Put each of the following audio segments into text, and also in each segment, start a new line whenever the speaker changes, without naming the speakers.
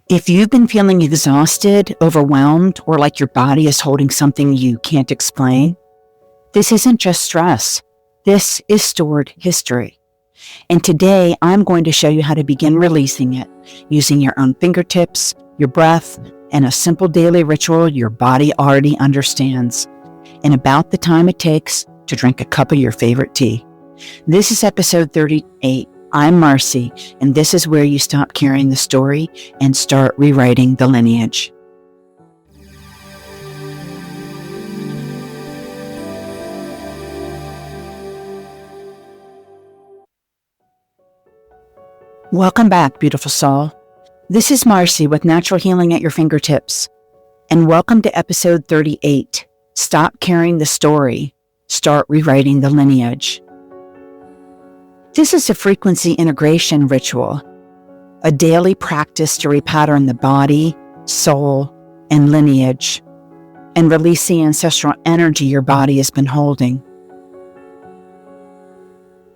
If you've been feeling exhausted, overwhelmed, or like your body is holding something you can't explain, this isn't just stress. This is stored history. And today, I'm going to show you how to begin releasing it using your own fingertips, your breath, and a simple daily ritual your body already understands, in about the time it takes to drink a cup of your favorite tea. This is episode 38. I'm Marci, and this is where you stop carrying the story and start rewriting the lineage. Welcome back, beautiful soul. This is Marci with Natural Healing at your fingertips, and welcome to episode 38. Stop carrying the story, start rewriting the lineage. This is a frequency integration ritual, a daily practice to repattern the body, soul, and lineage, and release the ancestral energy your body has been holding.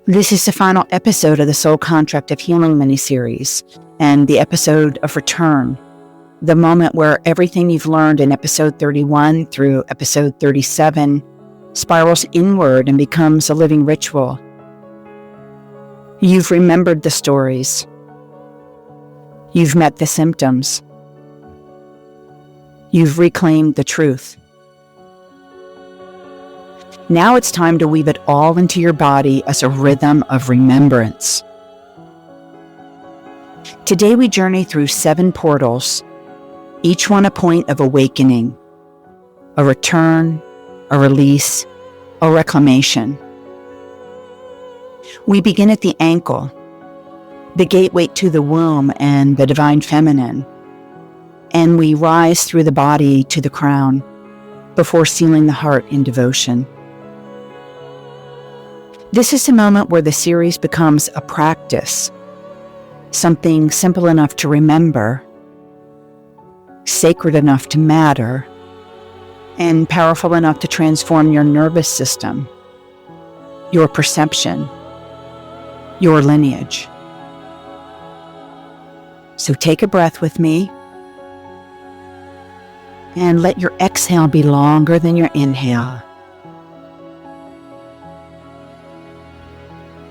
This is the final episode of the Soul Contract of Healing miniseries, and the episode of return, the moment where everything you've learned in episode 31 through episode 37 spirals inward and becomes a living ritual. You've remembered the stories. You've met the symptoms. You've reclaimed the truth. Now it's time to weave it all into your body as a rhythm of remembrance. Today we journey through 7 portals, each one a point of awakening, a return, a release, a reclamation. We begin at the ankle, the gateway to the womb and the divine feminine, and we rise through the body to the crown before sealing the heart in devotion. This is the moment where the series becomes a practice, something simple enough to remember, sacred enough to matter, and powerful enough to transform your nervous system, your perception, your lineage. So take a breath with me and let your exhale be longer than your inhale.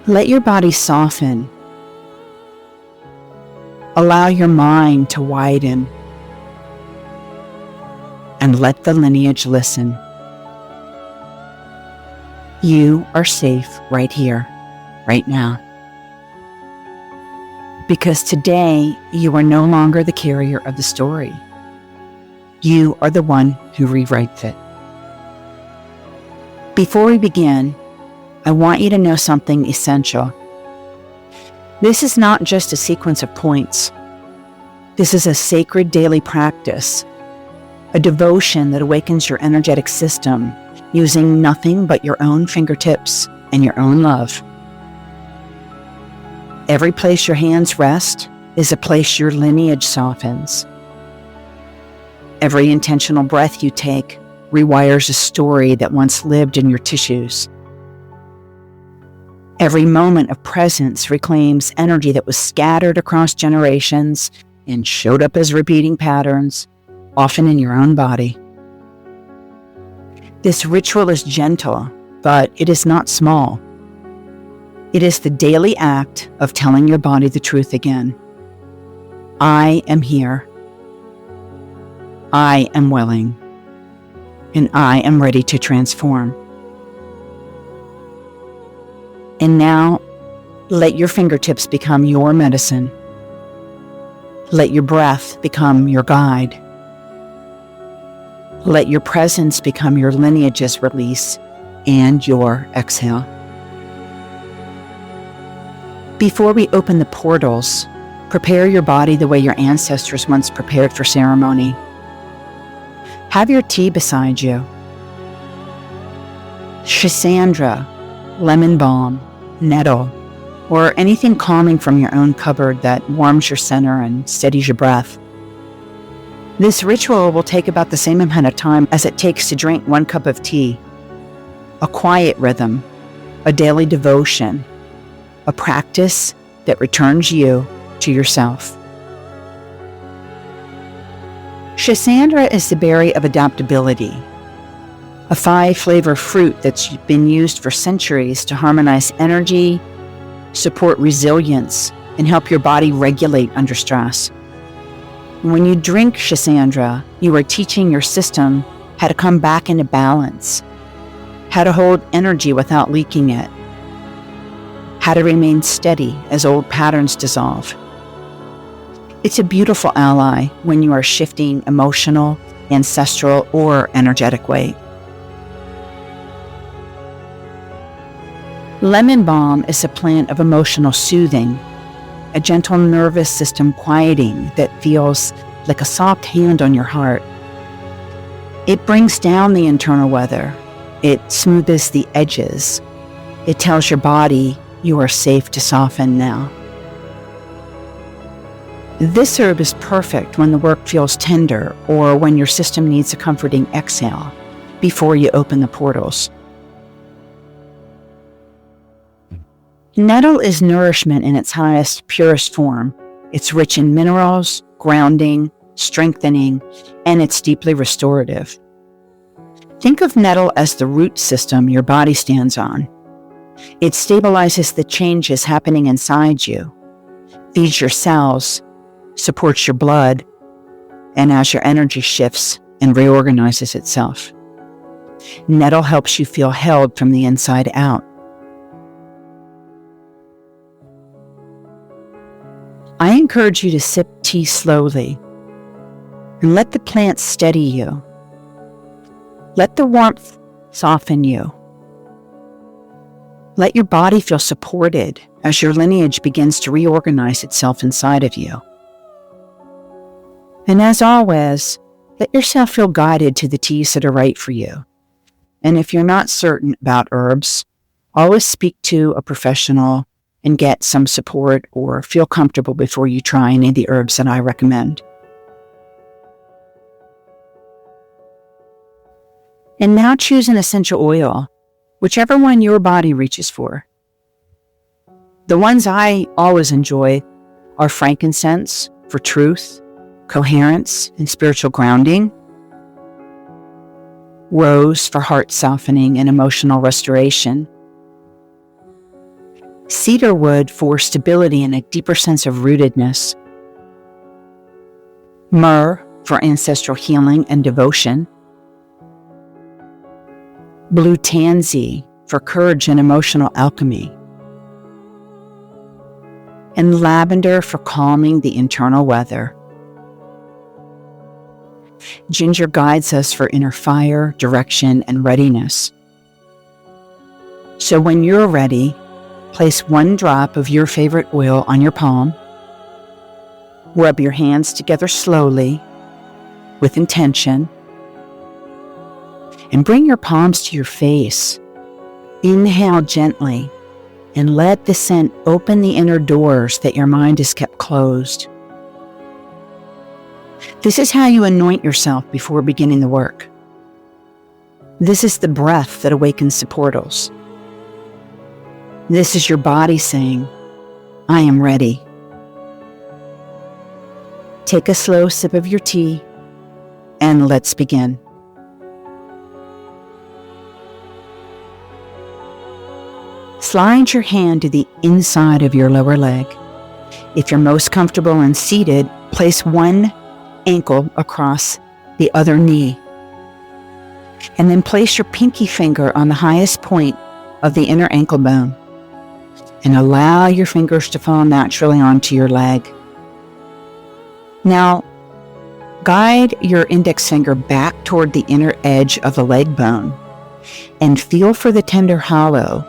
Let your body soften. Allow your mind to widen. And let the lineage listen. You are safe right here, right now. Because today, you are no longer the carrier of the story. You are the one who rewrites it. Before we begin, I want you to know something essential. This is not just a sequence of points. This is a sacred daily practice, a devotion that awakens your energetic system using nothing but your own fingertips and your own love. Every place your hands rest is a place your lineage softens. Every intentional breath you take rewires a story that once lived in your tissues. Every moment of presence reclaims energy that was scattered across generations and showed up as repeating patterns, often in your own body. This ritual is gentle, but it is not small. It is the daily act of telling your body the truth again. I am here. I am willing. And I am ready to transform. And now, let your fingertips become your medicine. Let your breath become your guide. Let your presence become your lineage's release and your exhale. Before we open the portals, prepare your body the way your ancestors once prepared for ceremony. Have your tea beside you. Schisandra, lemon balm, nettle, or anything calming from your own cupboard that warms your center and steadies your breath. This ritual will take about the same amount of time as it takes to drink 1 cup of tea. A quiet rhythm, a daily devotion, a practice that returns you to yourself. Schisandra is the berry of adaptability, a 5-flavor fruit that's been used for centuries to harmonize energy, support resilience, and help your body regulate under stress. When you drink Schisandra, you are teaching your system how to come back into balance, how to hold energy without leaking it, how to remain steady as old patterns dissolve. It's a beautiful ally when you are shifting emotional, ancestral, or energetic weight. Lemon balm is a plant of emotional soothing, a gentle nervous system quieting that feels like a soft hand on your heart. It brings down the internal weather. It smooths the edges. It tells your body you are safe to soften now. This herb is perfect when the work feels tender or when your system needs a comforting exhale before you open the portals. Nettle is nourishment in its highest, purest form. It's rich in minerals, grounding, strengthening, and it's deeply restorative. Think of nettle as the root system your body stands on. It stabilizes the changes happening inside you, feeds your cells, supports your blood, and as your energy shifts and reorganizes itself. Nettle helps you feel held from the inside out. I encourage you to sip tea slowly and let the plant steady you. Let the warmth soften you. Let your body feel supported as your lineage begins to reorganize itself inside of you. And as always, let yourself feel guided to the teas that are right for you. And if you're not certain about herbs, always speak to a professional and get some support or feel comfortable before you try any of the herbs that I recommend. And now choose an essential oil, whichever one your body reaches for. The ones I always enjoy are frankincense for truth, coherence, and spiritual grounding, rose for heart softening and emotional restoration, cedarwood for stability and a deeper sense of rootedness, myrrh for ancestral healing and devotion, blue tansy for courage and emotional alchemy, and lavender for calming the internal weather. Ginger guides us for inner fire, direction, and readiness. So when you're ready, place 1 drop of your favorite oil on your palm. Rub your hands together slowly, with intention, and bring your palms to your face. Inhale gently, and let the scent open the inner doors that your mind has kept closed. This is how you anoint yourself before beginning the work. This is the breath that awakens the portals. This is your body saying, I am ready. Take a slow sip of your tea, and let's begin. Slide your hand to the inside of your lower leg. If you're most comfortable and seated, place 1 ankle across the other knee. And then place your pinky finger on the highest point of the inner ankle bone. And allow your fingers to fall naturally onto your leg. Now, guide your index finger back toward the inner edge of the leg bone and feel for the tender hollow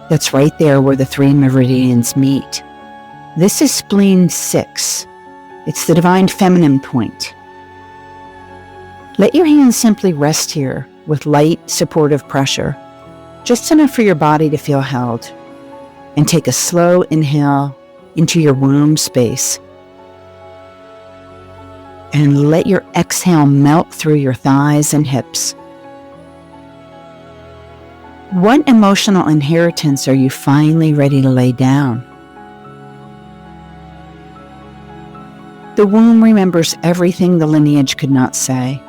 that's right there where the 3 meridians meet. This is spleen 6. It's the divine feminine point. Let your hands simply rest here with light, supportive pressure, just enough for your body to feel held. And take a slow inhale into your womb space. And let your exhale melt through your thighs and hips. What emotional inheritance are you finally ready to lay down? The womb remembers everything the lineage could not say.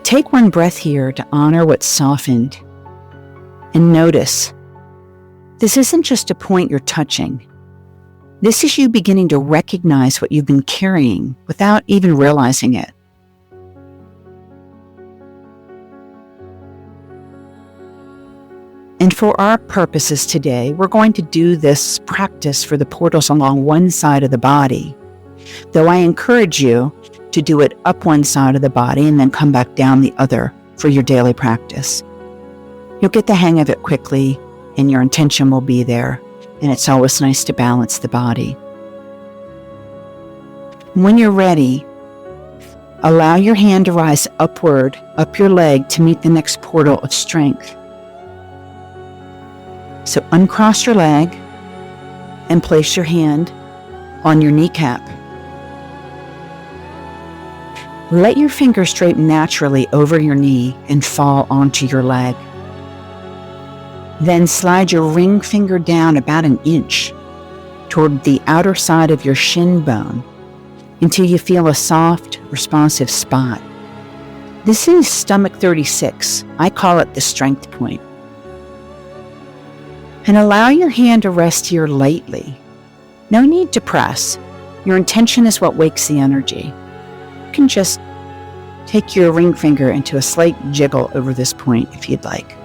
Take one breath here to honor what's softened. And notice, this isn't just a point you're touching. This is you beginning to recognize what you've been carrying without even realizing it. And for our purposes today, we're going to do this practice for the portals along one side of the body, though I encourage you to do it up one side of the body and then come back down the other for your daily practice. You'll get the hang of it quickly, and your intention will be there, and it's always nice to balance the body. When you're ready, allow your hand to rise upward, up your leg to meet the next portal of strength. So uncross your leg and place your hand on your kneecap. Let your fingers drape naturally over your knee and fall onto your leg. Then slide your ring finger down about an inch toward the outer side of your shin bone until you feel a soft, responsive spot. This is stomach 36. I call it the strength point. And allow your hand to rest here lightly. No need to press. Your intention is what wakes the energy. You can just take your ring finger into a slight jiggle over this point if you'd like.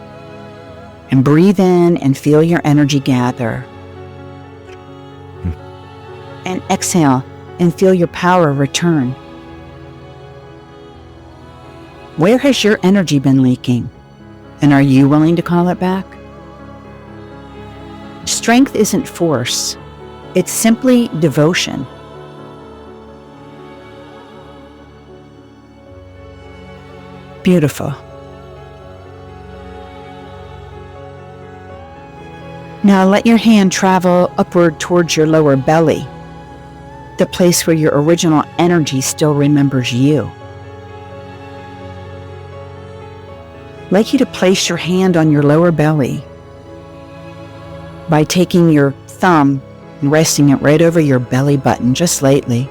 And breathe in and feel your energy gather. And exhale and feel your power return. Where has your energy been leaking? And are you willing to call it back? Strength isn't force. It's simply devotion. Beautiful. Now let your hand travel upward towards your lower belly, the place where your original energy still remembers you. I'd like you to place your hand on your lower belly by taking your thumb and resting it right over your belly button just lightly.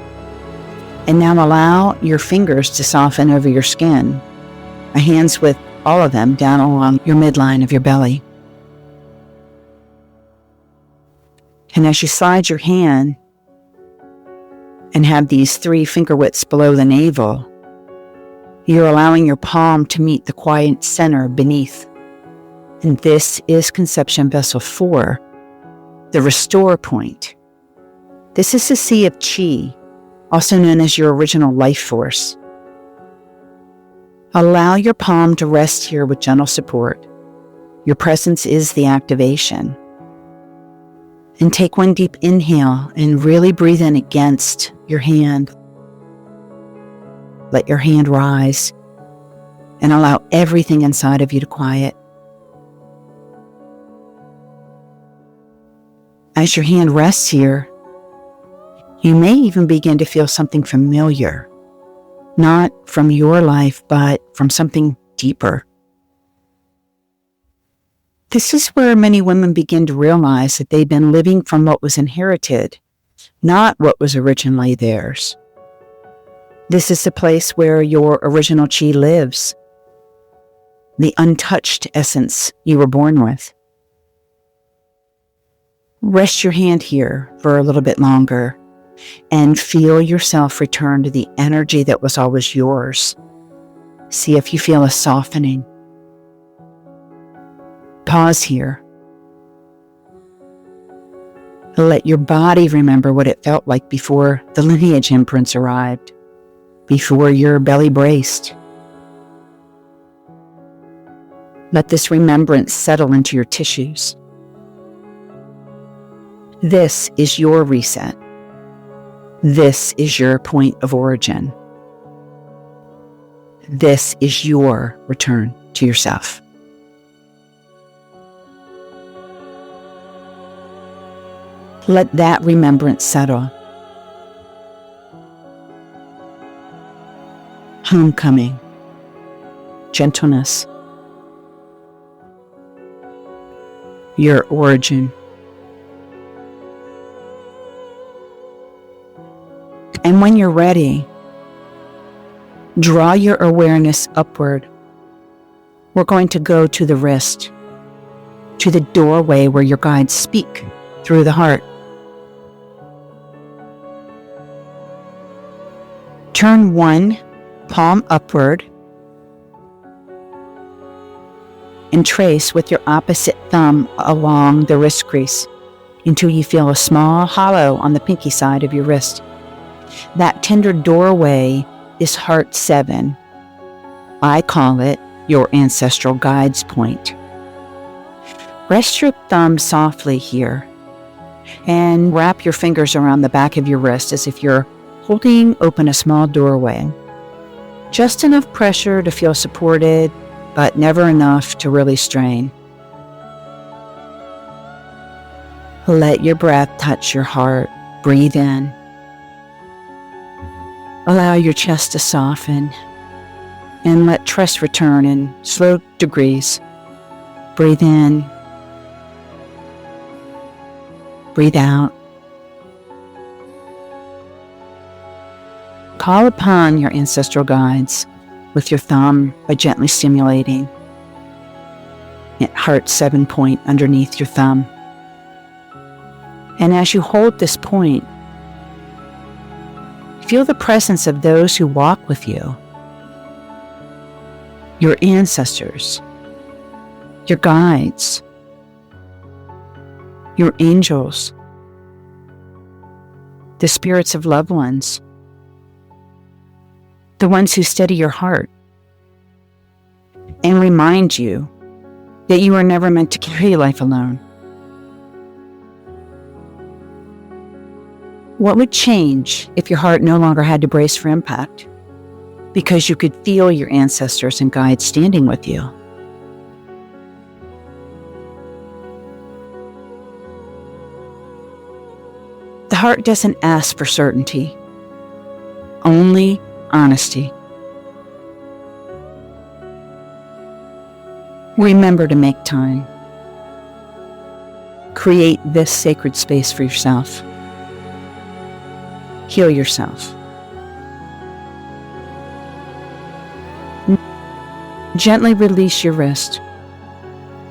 And now allow your fingers to soften over your skin. My hands with all of them down along your midline of your belly. And as you slide your hand and have these 3 finger widths below the navel, you're allowing your palm to meet the quiet center beneath. And this is Conception Vessel 4, the restore point. This is the sea of chi, also known as your original life force. Allow your palm to rest here with gentle support. Your presence is the activation. And take one deep inhale and really breathe in against your hand. Let your hand rise and allow everything inside of you to quiet. As your hand rests here, you may even begin to feel something familiar, not from your life, but from something deeper. This is where many women begin to realize that they've been living from what was inherited, not what was originally theirs. This is the place where your original chi lives, the untouched essence you were born with. Rest your hand here for a little bit longer and feel yourself return to the energy that was always yours. See if you feel a softening. Pause here. Let your body remember what it felt like before the lineage imprints arrived, before your belly braced. Let this remembrance settle into your tissues. This is your reset. This is your point of origin. This is your return to yourself. Let that remembrance settle. Homecoming, gentleness, your origin. And when you're ready, draw your awareness upward. We're going to go to the wrist, to the doorway where your guides speak through the heart. Turn one palm upward and trace with your opposite thumb along the wrist crease until you feel a small hollow on the pinky side of your wrist. That tender doorway is Heart 7. I call it your ancestral guides point. Rest your thumb softly here and wrap your fingers around the back of your wrist as if you're holding open a small doorway. Just enough pressure to feel supported, but never enough to really strain. Let your breath touch your heart. Breathe in. Allow your chest to soften and let trust return in slow degrees. Breathe in. Breathe out. Call upon your ancestral guides with your thumb by gently stimulating at Heart 7 point underneath your thumb. And as you hold this point, feel the presence of those who walk with you, your ancestors, your guides, your angels, the spirits of loved ones, the ones who steady your heart and remind you that you are never meant to carry life alone. What would change if your heart no longer had to brace for impact because you could feel your ancestors and guides standing with you? The heart doesn't ask for certainty, only honesty. Remember to make time. Create this sacred space for yourself. Heal yourself. Gently release your wrist.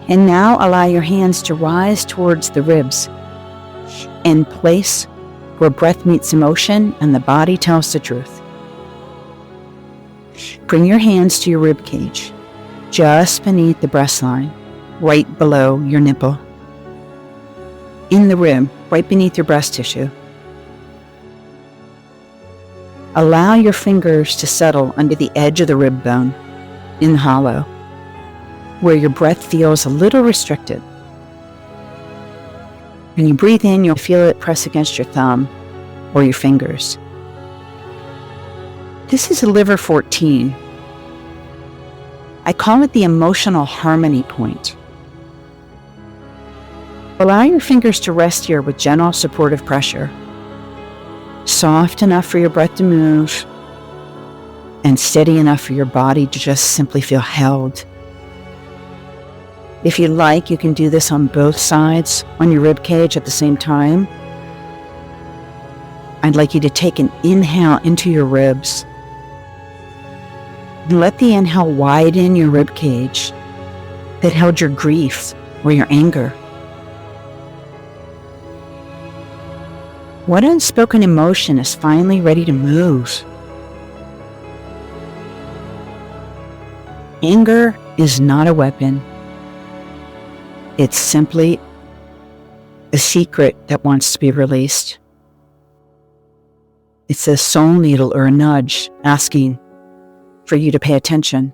And now allow your hands to rise towards the ribs and place where breath meets emotion and the body tells the truth. Bring your hands to your rib cage, just beneath the breastline, right below your nipple. In the rib, right beneath your breast tissue. Allow your fingers to settle under the edge of the rib bone, in the hollow, where your breath feels a little restricted. When you breathe in, you'll feel it press against your thumb or your fingers. This is a liver 14. I call it the emotional harmony point. Allow your fingers to rest here with gentle, supportive pressure. Soft enough for your breath to move, and steady enough for your body to just simply feel held. If you like, you can do this on both sides on your rib cage at the same time. I'd like you to take an inhale into your ribs. And let the inhale widen your rib cage that held your grief or your anger. What unspoken emotion is finally ready to move? Anger is not a weapon. It's simply a secret that wants to be released. It's a soul needle or a nudge asking for you to pay attention.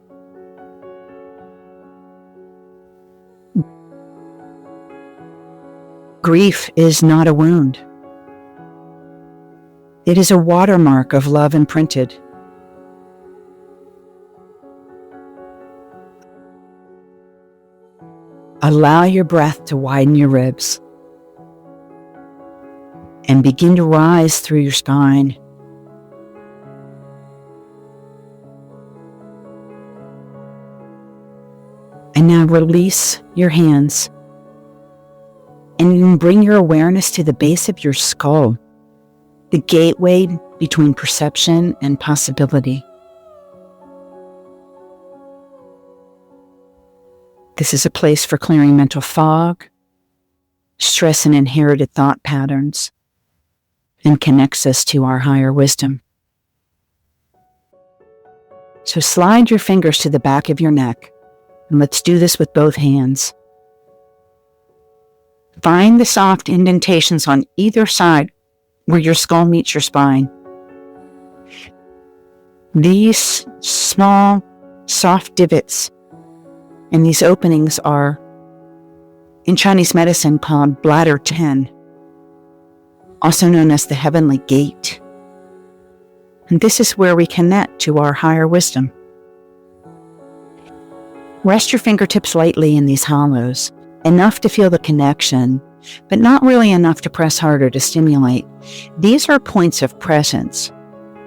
Grief is not a wound. It is a watermark of love imprinted. Allow your breath to widen your ribs and begin to rise through your spine. And now release your hands and bring your awareness to the base of your skull. the gateway between perception and possibility. This is a place for clearing mental fog, stress and inherited thought patterns, and connects us to our higher wisdom. So slide your fingers to the back of your neck, and let's do this with both hands. Find the soft indentations on either side where your skull meets your spine. These small, soft divots and these openings are, in Chinese medicine, called bladder 10, also known as the heavenly gate. And this is where we connect to our higher wisdom. Rest your fingertips lightly in these hollows, enough to feel the connection, but not really enough to press harder to stimulate. These are points of presence.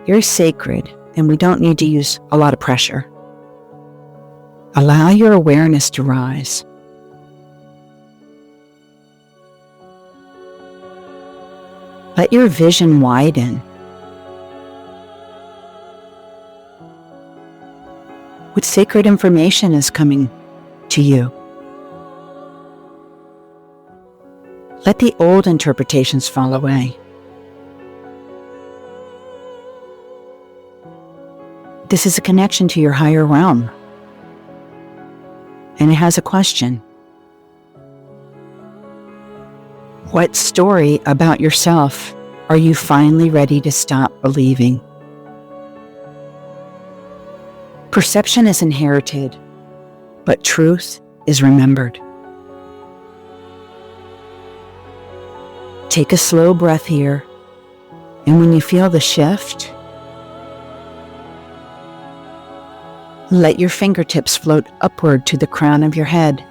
They're sacred, and we don't need to use a lot of pressure. Allow your awareness to rise. Let your vision widen. What sacred information is coming to you? Let the old interpretations fall away. This is a connection to your higher realm. And it has a question. What story about yourself are you finally ready to stop believing? Perception is inherited, but truth is remembered. Take a slow breath here, and when you feel the shift, let your fingertips float upward to the crown of your head,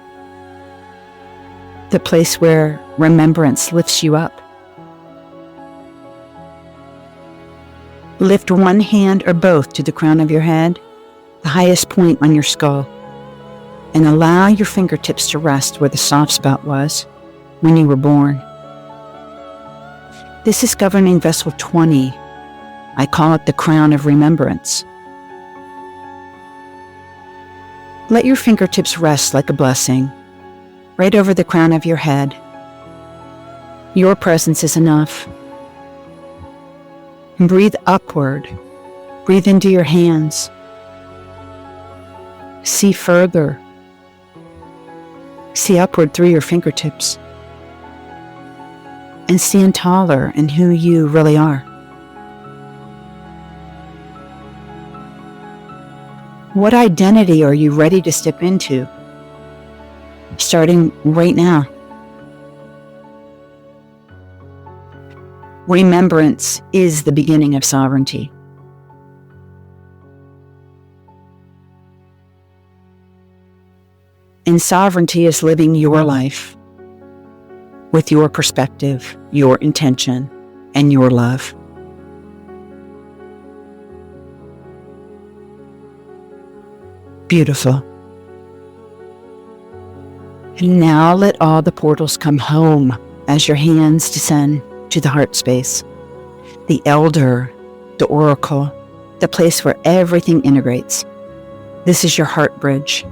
the place where remembrance lifts you up. Lift one hand or both to the crown of your head, the highest point on your skull, and allow your fingertips to rest where the soft spot was when you were born. This is governing vessel 20. I call it the crown of remembrance. Let your fingertips rest like a blessing, right over the crown of your head. Your presence is enough. And breathe upward. Breathe into your hands. See further. See upward through your fingertips. And stand taller in who you really are. What identity are you ready to step into? Starting right now. Remembrance is the beginning of sovereignty. And sovereignty is living your life with your perspective, your intention, and your love. Beautiful. And now let all the portals come home as your hands descend to the heart space, the elder, the oracle, the place where everything integrates. This is your heart bridge.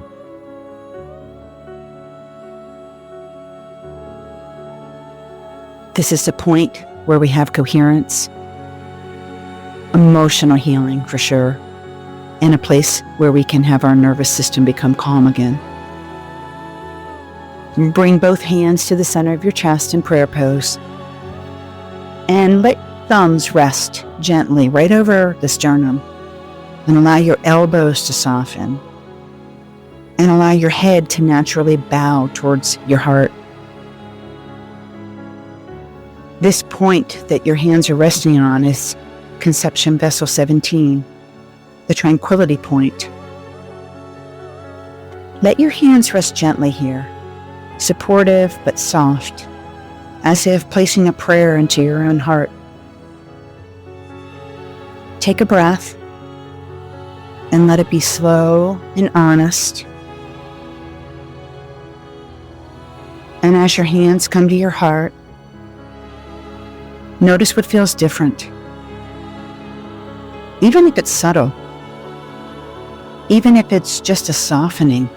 This is the point where we have coherence, emotional healing for sure, and a place where we can have our nervous system become calm again. Bring both hands to the center of your chest in prayer pose. And let thumbs rest gently right over the sternum. And allow your elbows to soften. And allow your head to naturally bow towards your heart. This point that your hands are resting on is Conception Vessel 17, the Tranquility point. Let your hands rest gently here, supportive but soft, as if placing a prayer into your own heart. Take a breath and let it be slow and honest. And as your hands come to your heart, Notice what feels different. Even if it's subtle. Even if it's just a softening.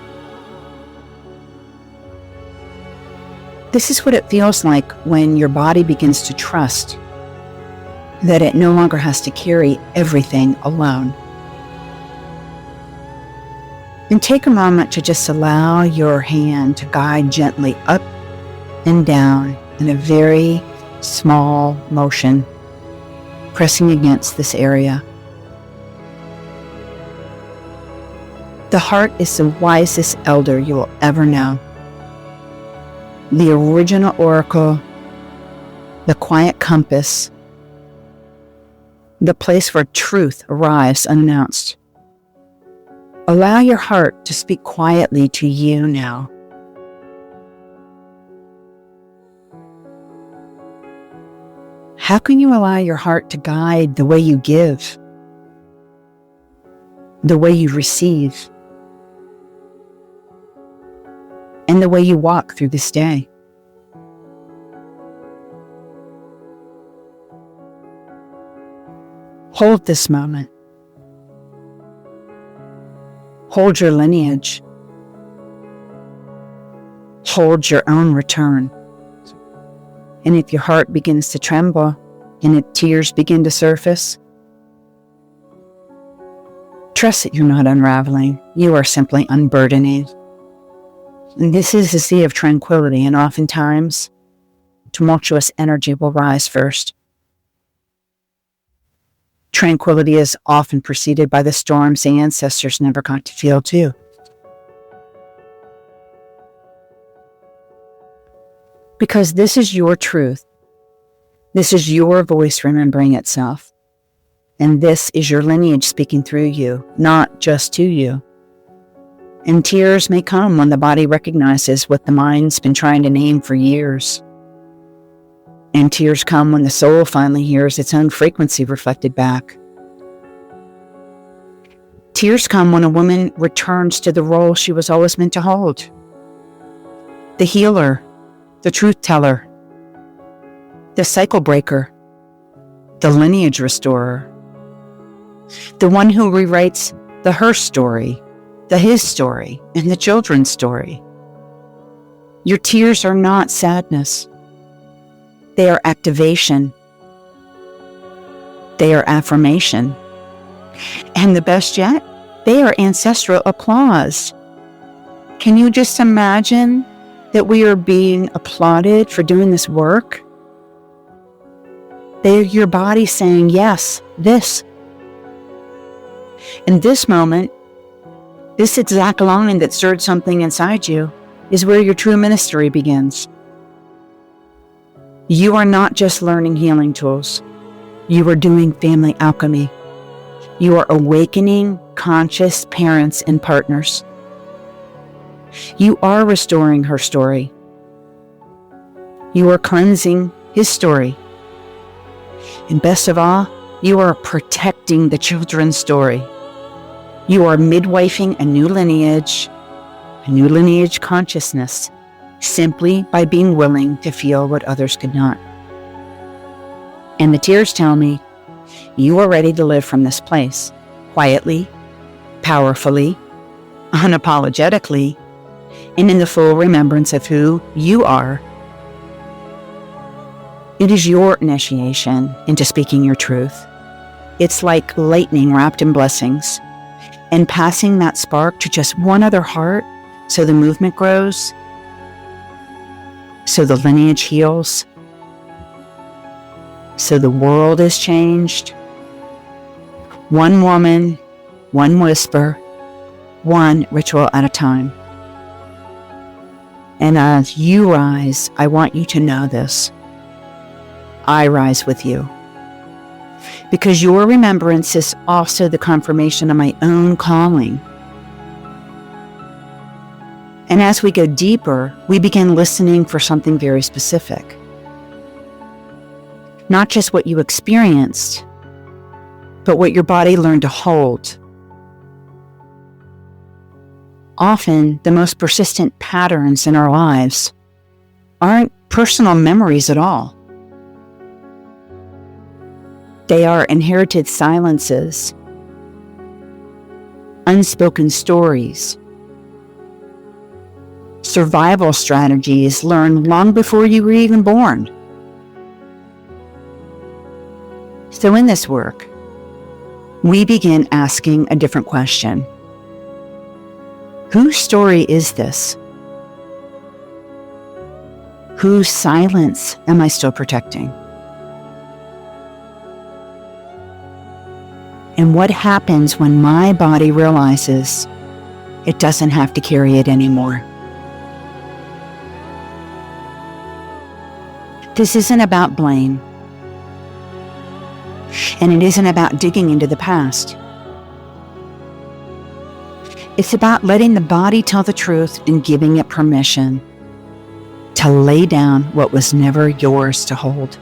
This is what it feels like when your body begins to trust that it no longer has to carry everything alone. And take a moment to just allow your hand to guide gently up and down in a very small motion, pressing against this area. The heart is the wisest elder you will ever know. The original oracle, the quiet compass, the place where truth arrives unannounced. Allow your heart to speak quietly to you now. How can you allow your heart to guide the way you give, the way you receive, and the way you walk through this day? Hold this moment. Hold your lineage. Hold your own return. And if your heart begins to tremble and if tears begin to surface, trust that you're not unraveling. You are simply unburdening. And this is a sea of tranquility, and oftentimes, tumultuous energy will rise first. Tranquility is often preceded by the storms the ancestors never got to feel too. Because this is your truth. This is your voice remembering itself. And this is your lineage speaking through you, not just to you. And tears may come when the body recognizes what the mind's been trying to name for years. And tears come when the soul finally hears its own frequency reflected back. Tears come when a woman returns to the role she was always meant to hold. The healer, the truth teller, the cycle breaker, the lineage restorer, the one who rewrites the her story, the his story, and the children's story. Your tears are not sadness. They are activation. They are affirmation. And the best yet, they are ancestral applause. Can you just imagine that we are being applauded for doing this work? They're your body saying, yes, this. In this moment, this exact line that stirred something inside you is where your true ministry begins. You are not just learning healing tools. You are doing family alchemy. You are awakening conscious parents and partners. You are restoring her story. You are cleansing his story. And best of all, you are protecting the children's story. You are midwifing a new lineage consciousness, simply by being willing to feel what others could not. And the tears tell me, you are ready to live from this place, quietly, powerfully, unapologetically, and in the full remembrance of who you are. It is your initiation into speaking your truth. It's like lightning wrapped in blessings, and passing that spark to just one other heart so the movement grows, so the lineage heals, so the world is changed. One woman, one whisper, one ritual at a time. And as you rise, I want you to know this. I rise with you. Because your remembrance is also the confirmation of my own calling. And as we go deeper, we begin listening for something very specific. Not just what you experienced, but what your body learned to hold. Often, the most persistent patterns in our lives aren't personal memories at all. They are inherited silences, unspoken stories, survival strategies learned long before you were even born. So in this work, we begin asking a different question. Whose story is this? Whose silence am I still protecting? And what happens when my body realizes it doesn't have to carry it anymore? This isn't about blame. And it isn't about digging into the past. It's about letting the body tell the truth and giving it permission to lay down what was never yours to hold.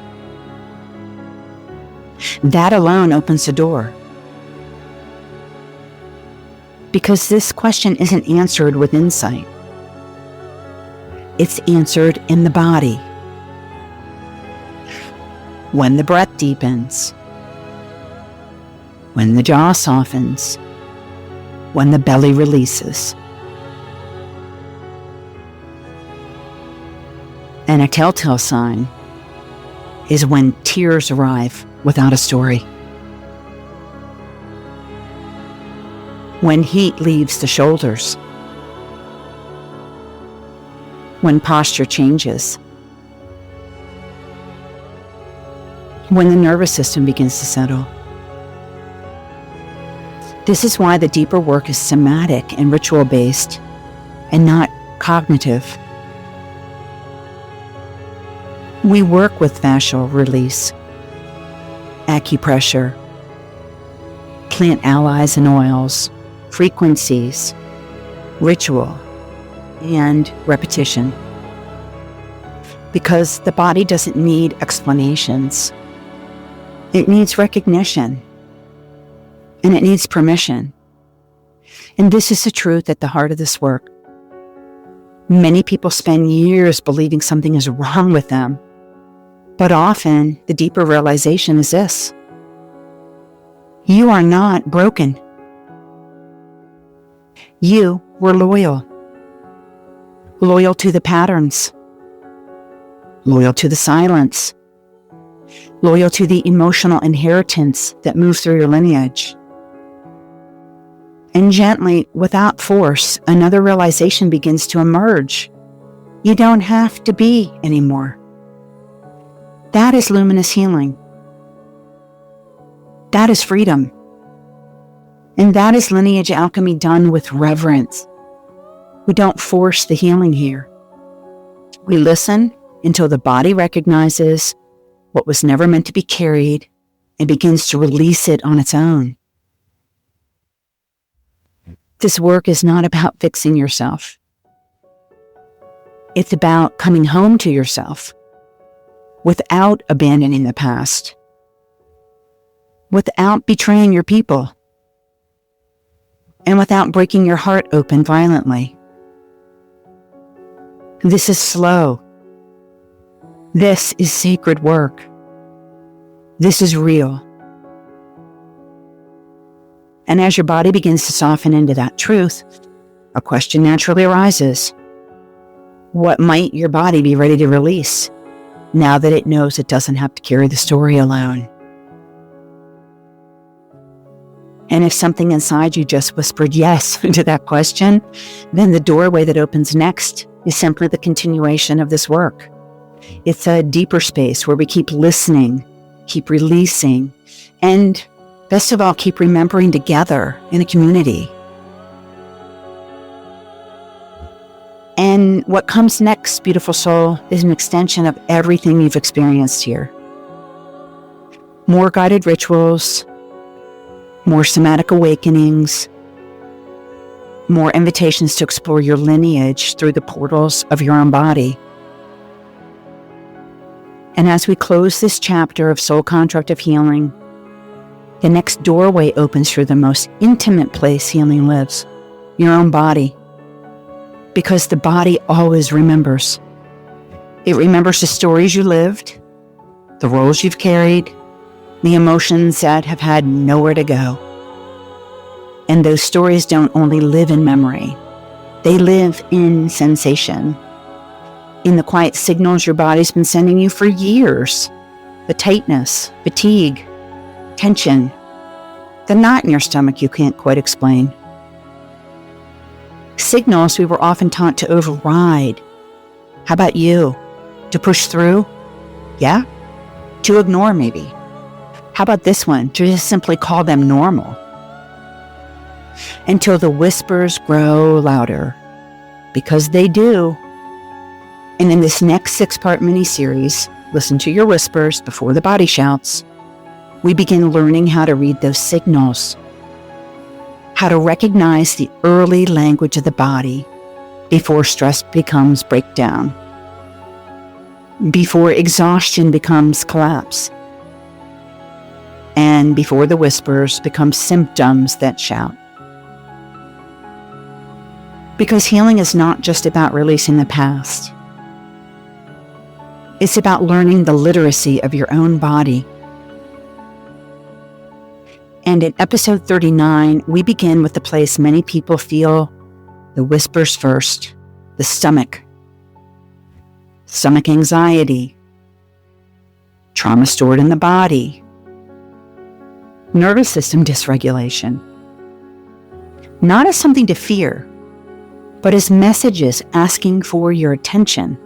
That alone opens the door. Because this question isn't answered with insight. It's answered in the body. When the breath deepens, when the jaw softens, when the belly releases. And a telltale sign is when tears arrive without a story. When heat leaves the shoulders. When posture changes. When the nervous system begins to settle. This is why the deeper work is somatic and ritual-based and not cognitive. We work with fascial release, acupressure, plant allies and oils, frequencies, ritual, and repetition. Because the body doesn't need explanations. It needs recognition. And it needs permission. And this is the truth at the heart of this work. Many people spend years believing something is wrong with them. But often, the deeper realization is this. You are not broken. You were loyal. Loyal to the patterns. Loyal to the silence. Loyal to the emotional inheritance that moves through your lineage. And gently, without force, another realization begins to emerge. You don't have to be anymore. That is luminous healing. That is freedom. And that is lineage alchemy done with reverence. We don't force the healing here. We listen until the body recognizes what was never meant to be carried and begins to release it on its own. This work is not about fixing yourself. It's about coming home to yourself without abandoning the past, without betraying your people, and without breaking your heart open violently. This is slow. This is sacred work. This is real. And as your body begins to soften into that truth, a question naturally arises. What might your body be ready to release now that it knows it doesn't have to carry the story alone? And if something inside you just whispered yes to that question, then the doorway that opens next is simply the continuation of this work. It's a deeper space where we keep listening, keep releasing, and best of all, keep remembering together in a community. And what comes next, beautiful soul, is an extension of everything you've experienced here. More guided rituals, more somatic awakenings, more invitations to explore your lineage through the portals of your own body. And as we close this chapter of soul contract of healing, the next doorway opens through the most intimate place healing lives, your own body. Because the body always remembers. It remembers the stories you lived, the roles you've carried, the emotions that have had nowhere to go. And those stories don't only live in memory, they live in sensation, in the quiet signals your body's been sending you for years. The tightness, fatigue, tension, the knot in your stomach you can't quite explain. Signals we were often taught to override. How about you? To push through? Yeah? To ignore maybe? How about this one? To just simply call them normal? Until the whispers grow louder. Because they do. And in this next 6-part mini-series, Listen to Your Whispers Before the Body Shouts, we begin learning how to read those signals, how to recognize the early language of the body before stress becomes breakdown, before exhaustion becomes collapse, and before the whispers become symptoms that shout. Because healing is not just about releasing the past. It's about learning the literacy of your own body. And in episode 39, we begin with the place many people feel the whispers first, the stomach. Stomach anxiety, trauma stored in the body, nervous system dysregulation. Not as something to fear, but as messages asking for your attention.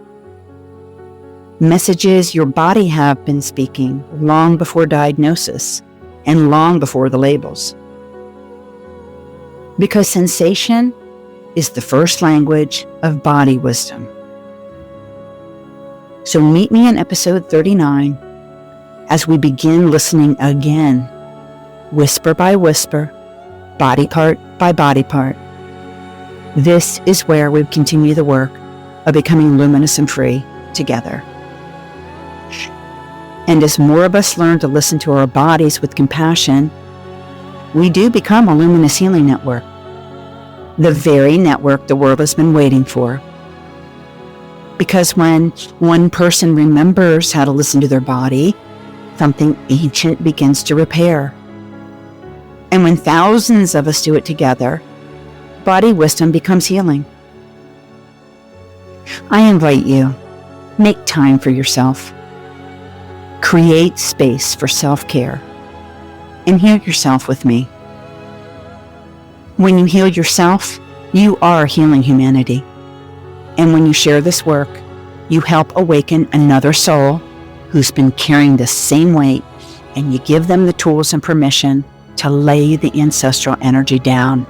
Messages your body have been speaking long before diagnosis and long before the labels. Because sensation is the first language of body wisdom. So meet me in episode 39 as we begin listening again, whisper by whisper, body part by body part. This is where we continue the work of becoming luminous and free together. And as more of us learn to listen to our bodies with compassion, we do become a luminous healing network, the very network the world has been waiting for. Because when one person remembers how to listen to their body, something ancient begins to repair. And when thousands of us do it together, body wisdom becomes healing. I invite you, make time for yourself. Create space for self-care and heal yourself with me. When you heal yourself, you are healing humanity. And when you share this work, you help awaken another soul who's been carrying the same weight, and you give them the tools and permission to lay the ancestral energy down.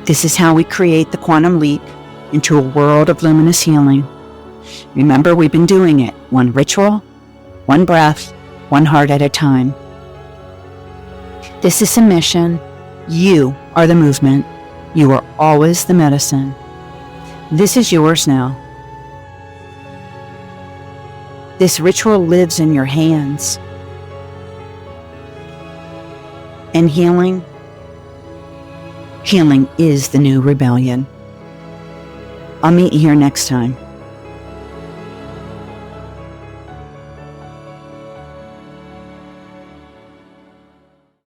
This is how we create the quantum leap into a world of luminous healing. Remember, we've been doing it, one ritual, one breath, one heart at a time. This is a mission. You are the movement. You are always the medicine. This is yours now. This ritual lives in your hands. And healing is the new rebellion. I'll meet you here next time.